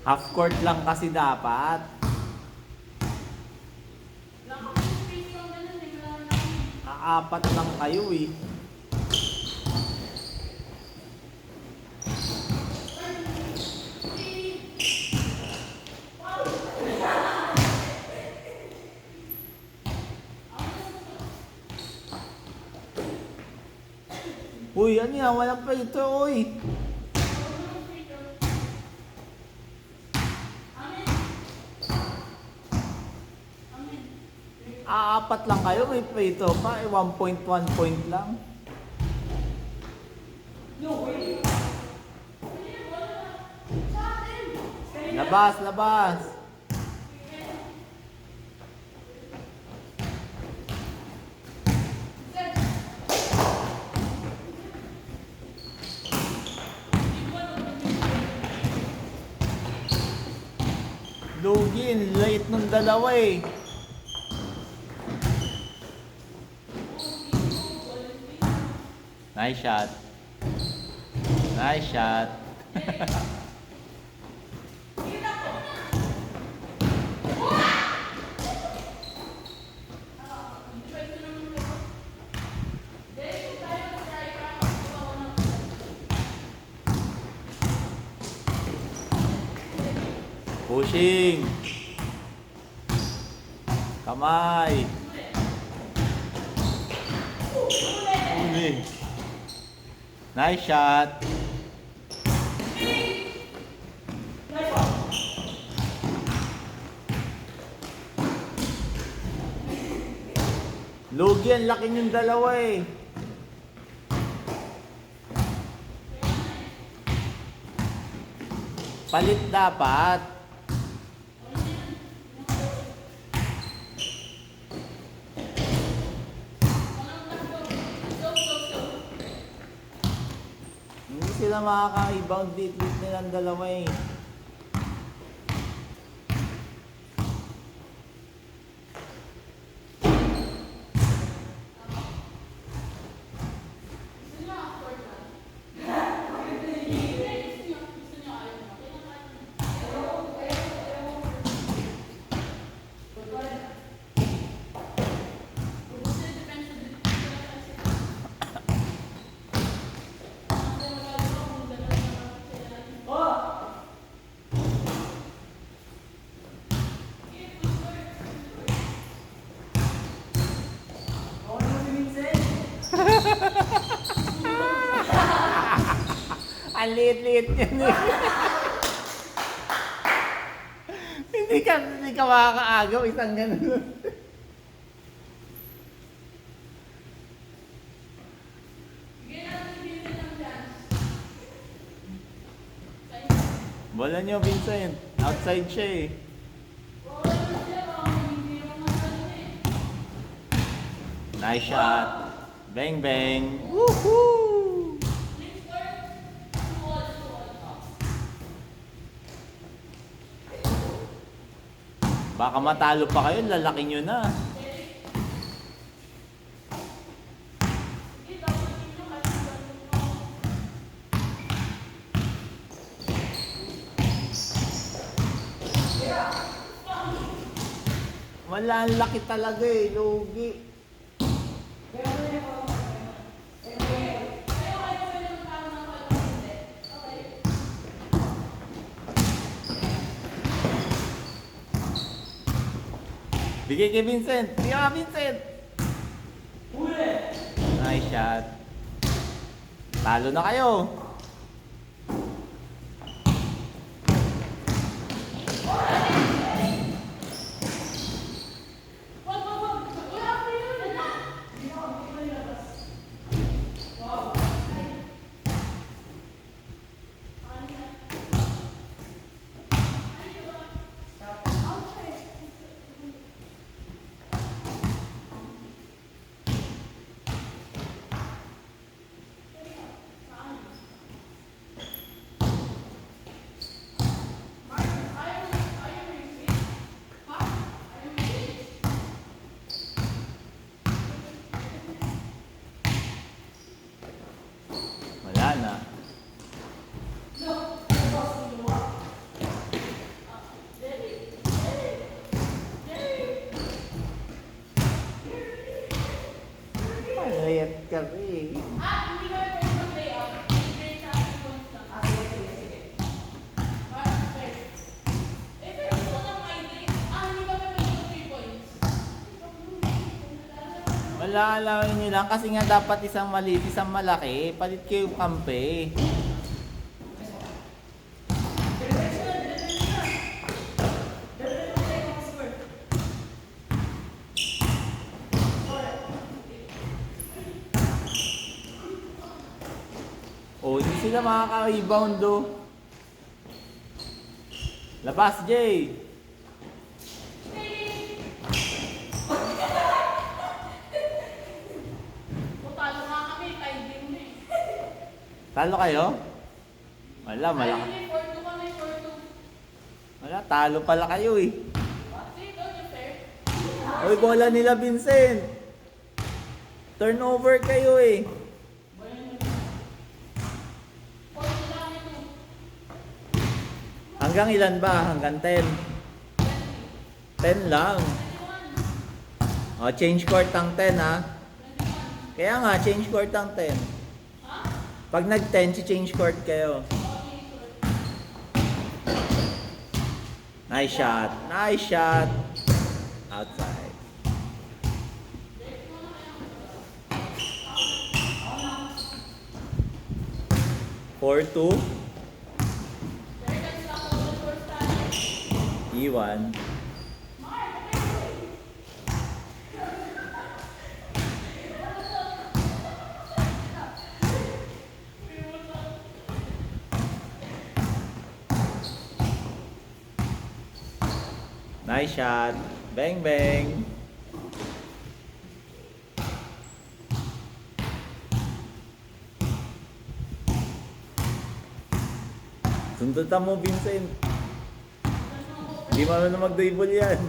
Half court lang kasi dapat. Apat lang kayo eh. Uy, ano yan? Walang pa ito, uy. Apat lang kayo, may prito pa. 1.1 point lang. Labas, labas. Lugin, late nung dalawa eh. Nice shot. Nice shot. Pushing. Kamay. Uli. Nice shot. Lugi, ang laki yung dalawa eh. Palit dapat. Hindi sila makaka-rebound dito nilang dalawa eh. Ang liit-liit yan eh. Hindi ka makakaagaw isang ganun. Bola nyo, Vincent. Outside siya eh. Nice shot. Bang bang. Woohoo! Baka matalo pa kayo, lalaki nyo na. Wala, ang laki talaga eh, lugi. Bigay kay Vincent. Bigay ka, Vincent. Nice shot. Talo na kayo. kami. Hindi ka pwede mag-layout. Straight sa akin points lang. Sige. Parang fair. Pero gusto ko ng idea. Hindi ka pwede mag 3 points. Wala, alawin nyo lang kasi nga dapat isang maliit, isang malaki. Palit kayo yung kampe. Oh, hindi sila makaka-rebound do. Labas, Jay! Talo nga kami, tied game na eh. Talo kayo? Wala, malaki. Ay, 4-2 kami, 4-2. Wala, talo pala kayo eh. See, don't you fair? Oy, bola nila Vincent. Turnover kayo eh. 4-2 lang ito. Hanggang ilan ba? Hanggang 10? 10 lang. O, change court ang 10 ha. Kaya nga, change court ang 10. Pag nag-10, change court kayo. Nice shot. Nice shot. Outside. Four two. Iwan. Nice shot. Bang bang. Sundutan mo, Vincent. Hindi mo na mag-dribble yan.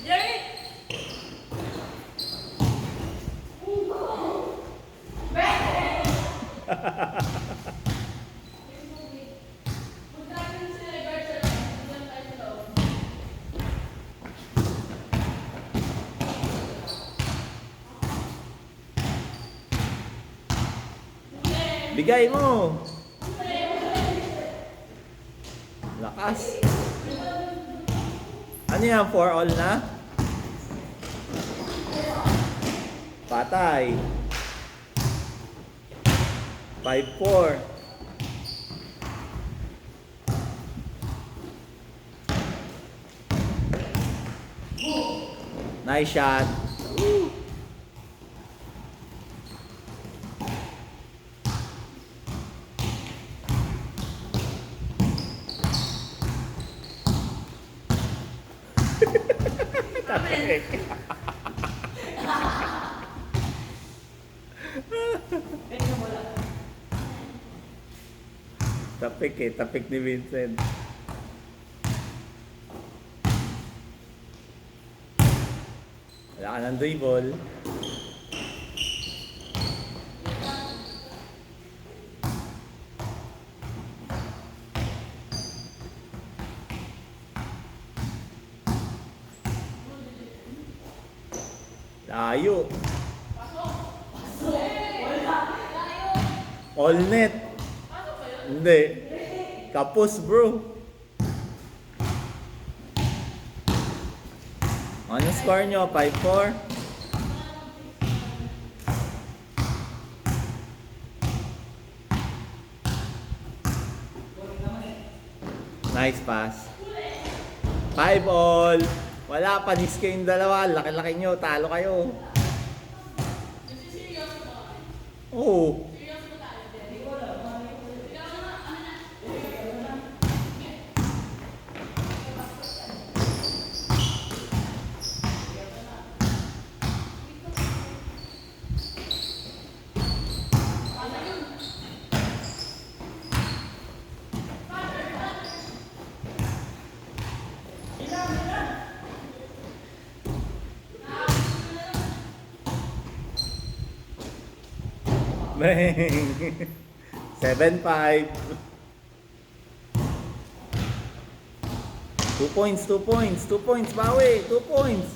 Jerry! Bigay mo. Lakas. Ano yan? 4 all na? Patay. 5-4. Nice shot. Woo. Tapik eh, tapik ni Vincent. Wala ka ng dribble. Layo. All net. Hindi. Kapos bro. Ano score nyo? 5-4? Nice pass. 5 all. Wala, panis kayong dalawa. Laki-laki nyo. Talo kayo. Oo. Bang! 7-5. 2 points, 2 points, 2 points, bawi, 2 points.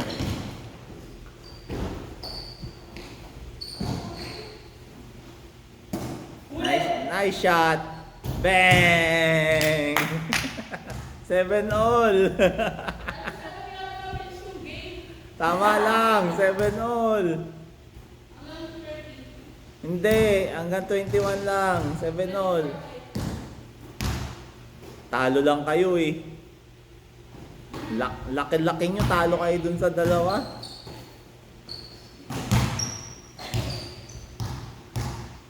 Nice shot. Bang! 7 all. Tama lang, 7 all. Hindi, hanggang 21 lang, 7 all. Talo lang kayo eh. Laki-laki nyo, talo kayo dun sa dalawa.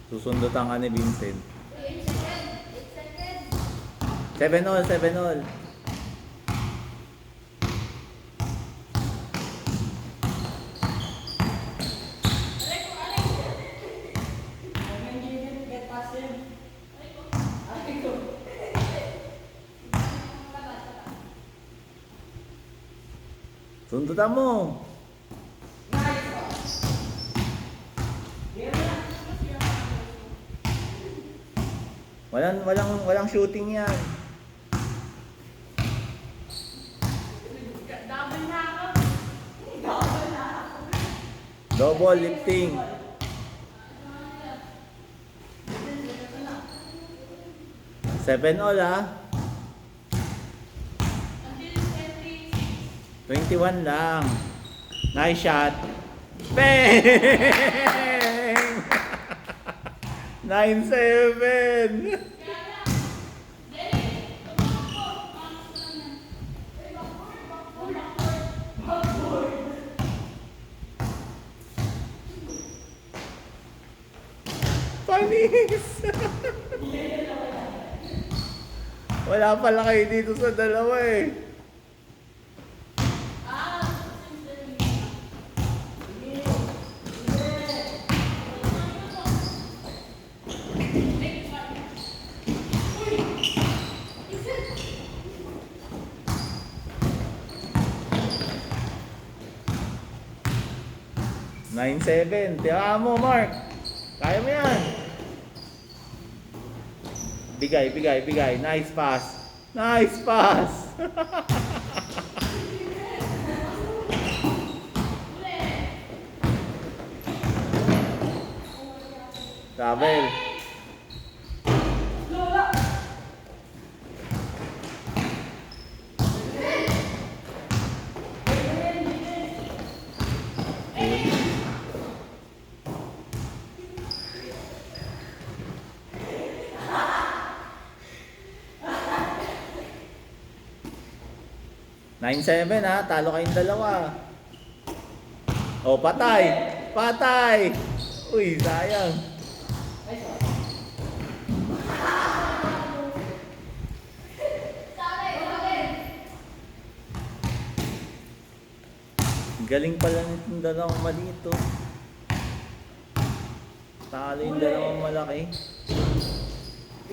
Susundutan ka ni Vincent. 7 all, 7 all. Sundutan mo. Walang shooting yan. Double lifting. Seven all ah. 21 lang. Nice shot. Bang! 9-7. Panis! Wala pala kayo dito sa dalawa eh. Nine seven, tira mo Mark. Kaya mo yan. Bigay. Nice pass. Nice pass. Travel. Nine seven ha, talo kayong dalawa. Oh, patay. Uy, sayang. Galing pala nitong dalawang maliit oh. Talo yung dalawang malaki.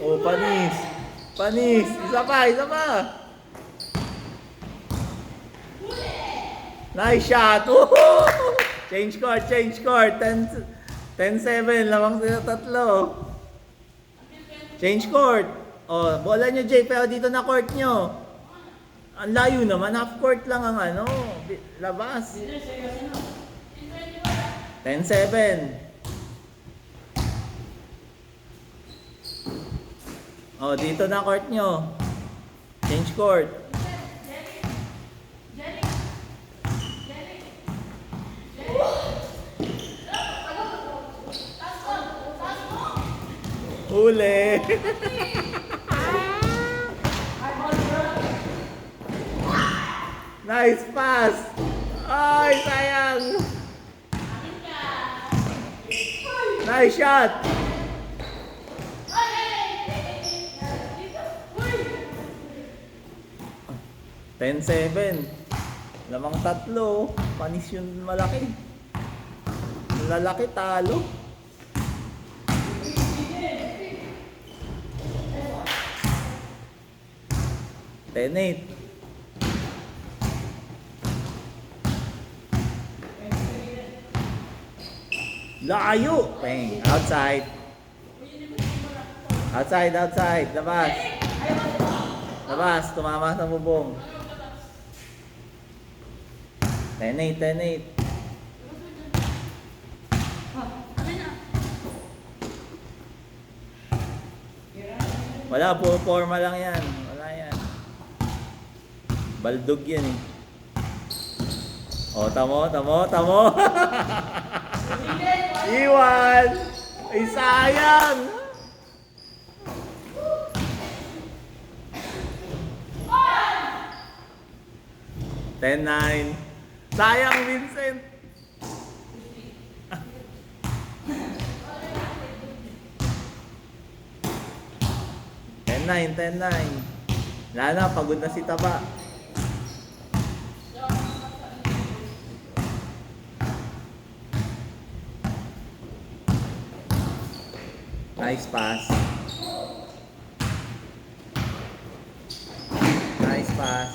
Oh, panis. Isa pa. Nice shot! Woohoo! Change court. 10-7. Lamang sila tatlo. Change court. Oh, bola nyo, Jay. Pero dito na court nyo. Ang layo naman. Half court lang ang labas. 10-7. Oh, dito na court nyo. Change court. Huli! Nice pass! Ay, sayang! Nice shot! Ten 7. Lamang tatlo. Panis yung malaki. Lalaki talo. Tenate. Layo. Bang. Outside. Labas. Tumama sa bubong. Tenate. Wala, puro forma lang yan. Wala yan. Baldog yan eh. O, tamo, tamo, tamo. Iwan! Ay, sayang! Ten nine. Sayang, Vincent! Ten nine, 10-9. Wala na, pagod na si Taba. Nice pass. Nice pass.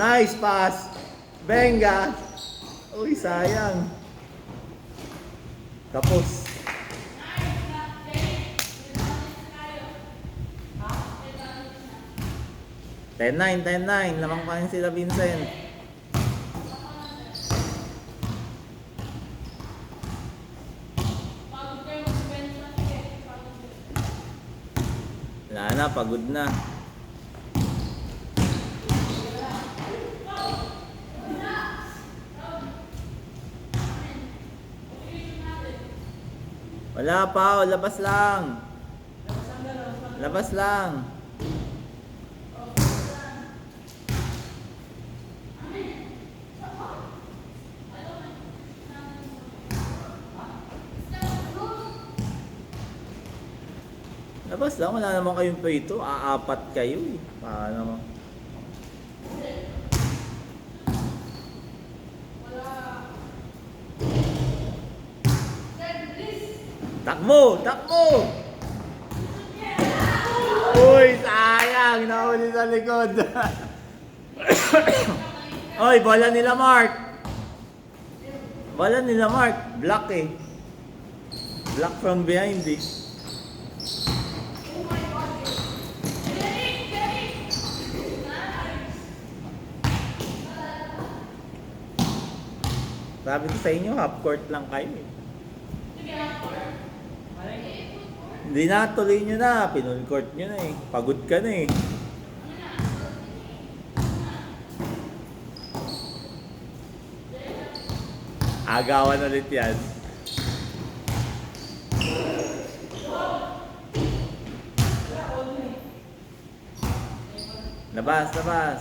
Nice pass. Benga. Uy, sayang. Tapos. 10-9, 10-9. Lamang pa rin sila, Vincent. Pagod kayo mag-bench na sige. Pagod kayo. Wala na, pagod na. Wala pa, labas lang. Labas lang. Labas lang, wala naman kayong prito. Aapat kayo eh. Paano mo? Takbo! Takbo! Uy, sayang! Nahuli sa likod. Oy, bola nila Mark. Bola nila Mark. Block eh. Block from behind eh. Sabi ko sa inyo, half court lang kayo eh. Hindi na, tuloy nyo na. Pinul court nyo na eh. Pagod ka na eh. Agawan ulit yan. Labas, labas.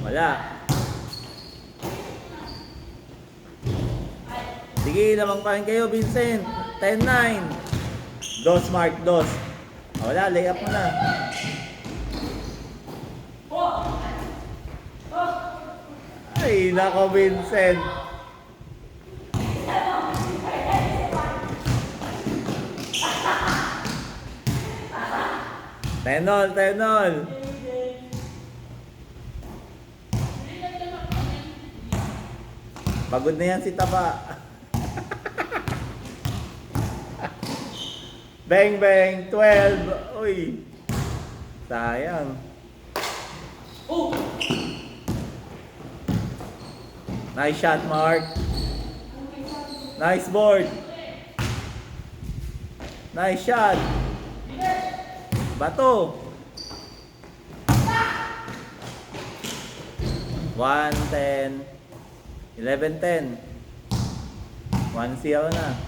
Wala. Sige, lamang pa rin kayo, Vincent. 10-9. Dos, Mark, dos. Wala, layup mo na. Ay, nako, Vincent. Tenol, tenol. Pagod na yan si Taba. Bang, bang, 12. Uy. Sayang. Nice shot, Mark. Nice board. Nice shot. Bato. 1-10. 11-10. 1-0 na.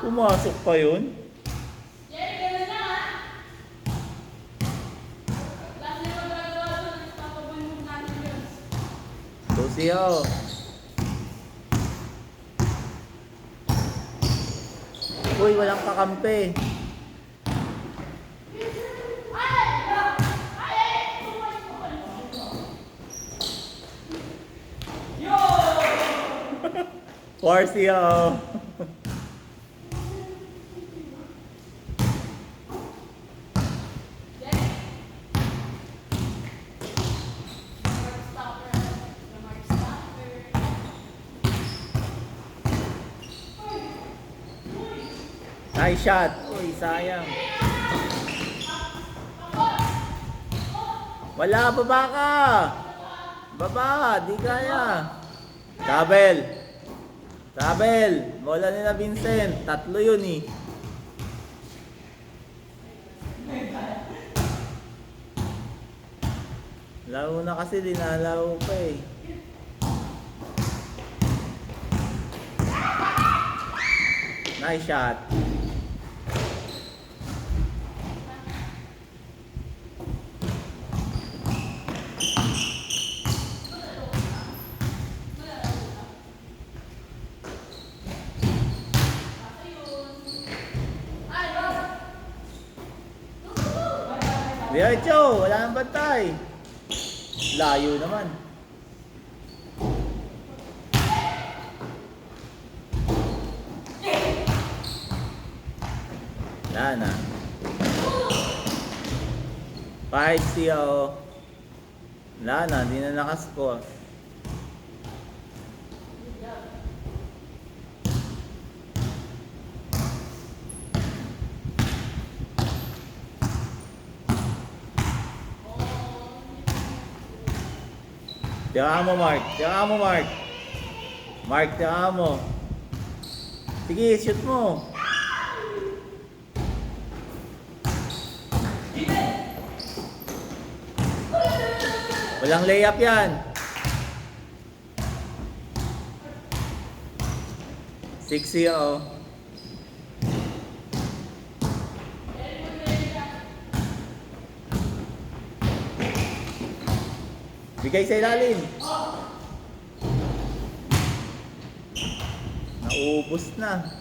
Pumasok pa yun? Jerry, gano'n na ha? Last na yung magagawa doon, papabulong natin yun. 2-0. Uy, walang kakampi. Porcio. Nice shot. Uy, sayang. Wala, baba ka. Baba, di kaya. Tabel. Tabel. Bola nila Vincent. 3 yun eh. Laro na kasi, dinalaro pa eh. Nice shot. Diretso, wala nang bantay. Layo naman. Wala na. 5-0. Wala na, hindi na nakascore. Tira mo, Mark. Tira mo, Mark. Mark, tira mo. Sige, shoot mo. Walang layup yan. 6-0. Bigay sa ilalim. Naubos na.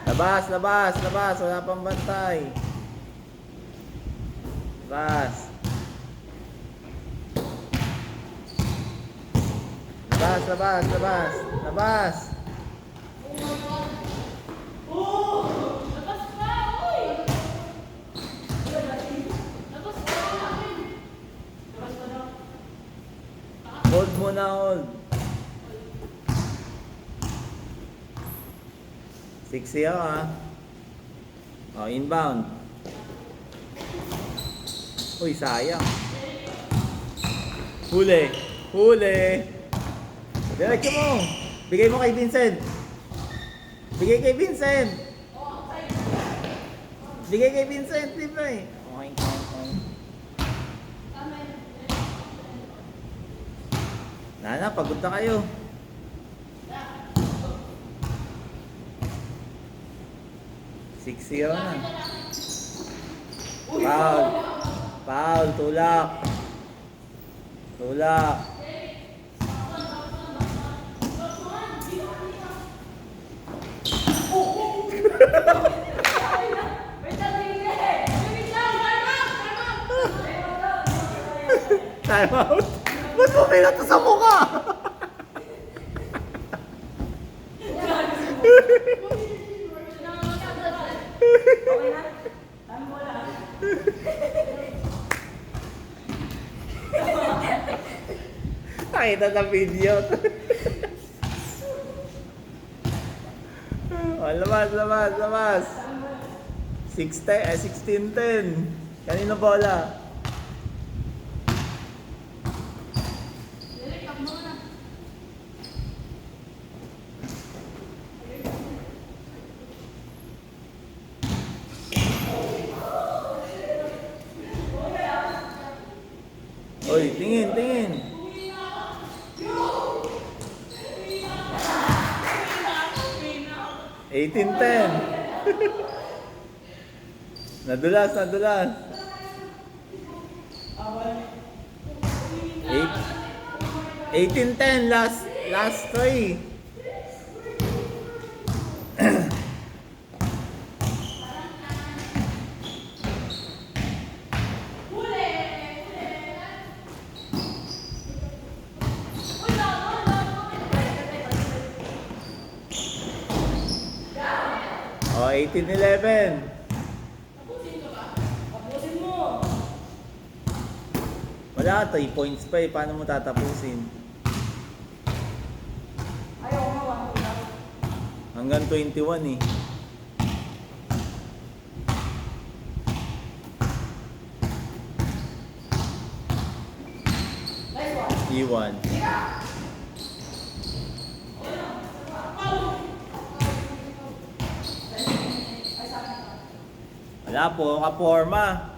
Labas, labas, labas. Wala pang bantay. Labas. Labas, labas, labas. Labas. Labas ka, uy! Labas ka! Labas ka daw. Hold muna, hold. 6-0 ah. Oh, inbound. Uy, sayang. Huli. Huli. Diretso mo. Bigay mo kay Vincent. Bigay kay Vincent. Bigay kay Vincent, di ba eh? Oink, oink, oink. Nana, pagod na kayo. Six-0 na. Foul. Foul, tulak. Tulak. Time out. Ba't mo pinato sa mukha? Nakita sa video. Oh, labas, labas, labas. 16-10. Kanino bola? Oy, tingin, tingin. $18-10. Nadulas, nadulas. 18-10, last 3. Oh, 18-11. Wala, 3 points pa eh. Paano mo tatapusin? Ayaw nga, 1 lang. Hanggang 21 eh. Nice one. E1. Wala po, kaporma.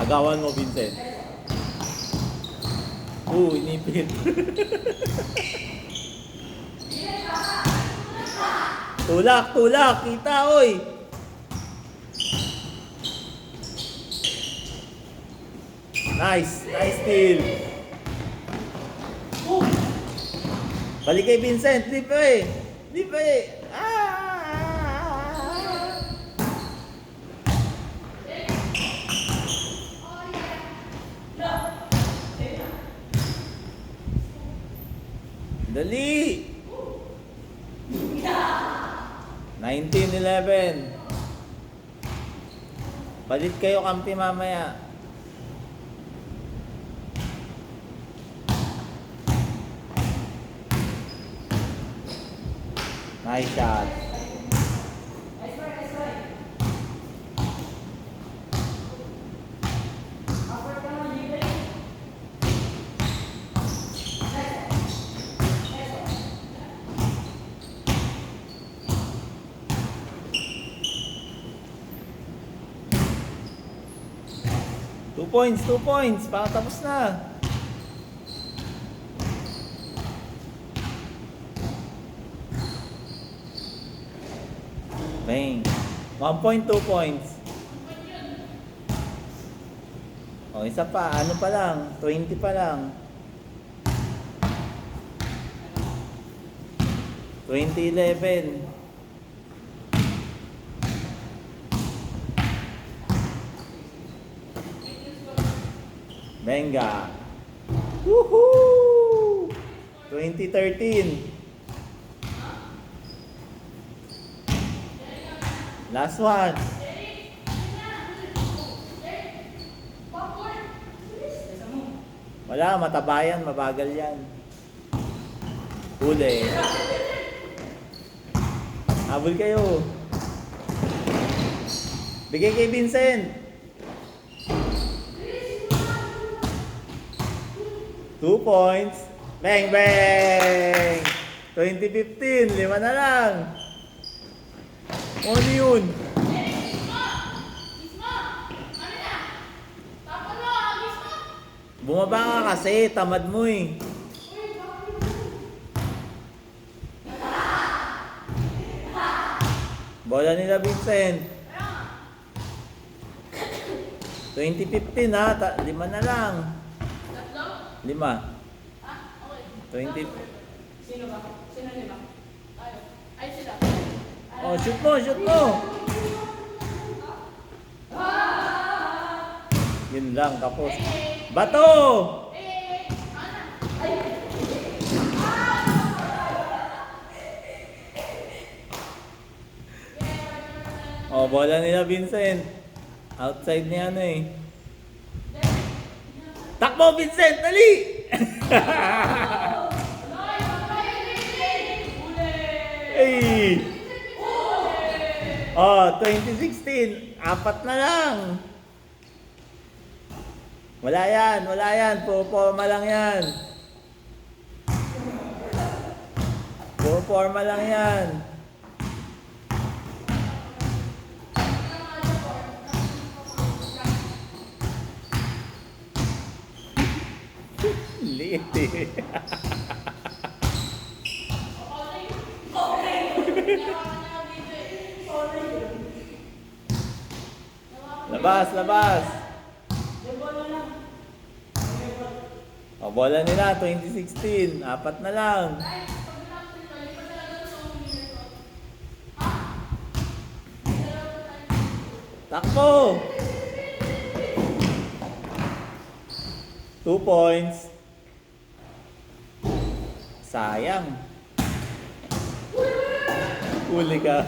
Agawan mo, Vincent. Inipit. Tulak, tulak. Kita, oy. Nice. Nice steal. Balik kay Vincent. Di pa eh. Di pa eh. Dali. 19-11. Palit kayo kampi mamaya. Nice shot. Nice try, nice try. Upper ka naman, Jibay. Nice one. 2 points, 2 points. Pakatapos na. Bang. 1 point, 2 points. O, isa pa. Ano pa lang? 20 pa lang. 20-11. Venga. Woohoo! 2013. Last one. Wala, matabayan, mabagal yan. Huli. Habol kayo. Bigay kay Vincent. 2 points. Bang, bang! 2015, 5 na lang. Ano yun? Bumaba ka kasi, tamad mo eh. Bola nila Vincent. 2015 ha, 5 na lang. 5. 20. Sino ba? Sino lima? Ay, sila. Oh, shoot mo, shoot mo. Yun lang, tapos. Bato! Oh, bola nila Vincent. Outside niya ano eh. Takbo Vincent, dali! Hey! Oh, 2016, 4 na lang. Wala yan. Puro-forma lang yan. Puro-forma lang yan. Liit eh. Labas, labas. O, bola nila, 2016. 4 na lang. Takbo! 2 points. Sayang. Huli ka.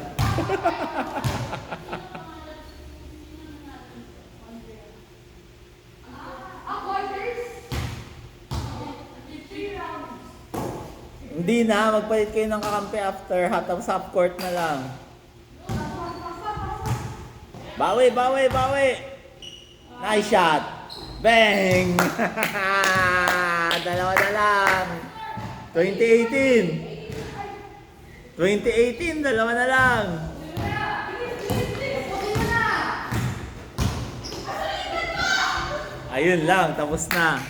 Hindi na, magpalit kayo ng kakampi after half court na lang. Bawi, bawi, bawi! Nice shot! Bang! Dalawa na lang. 2018. 2018, dalawa na lang. Ayun lang, tapos na.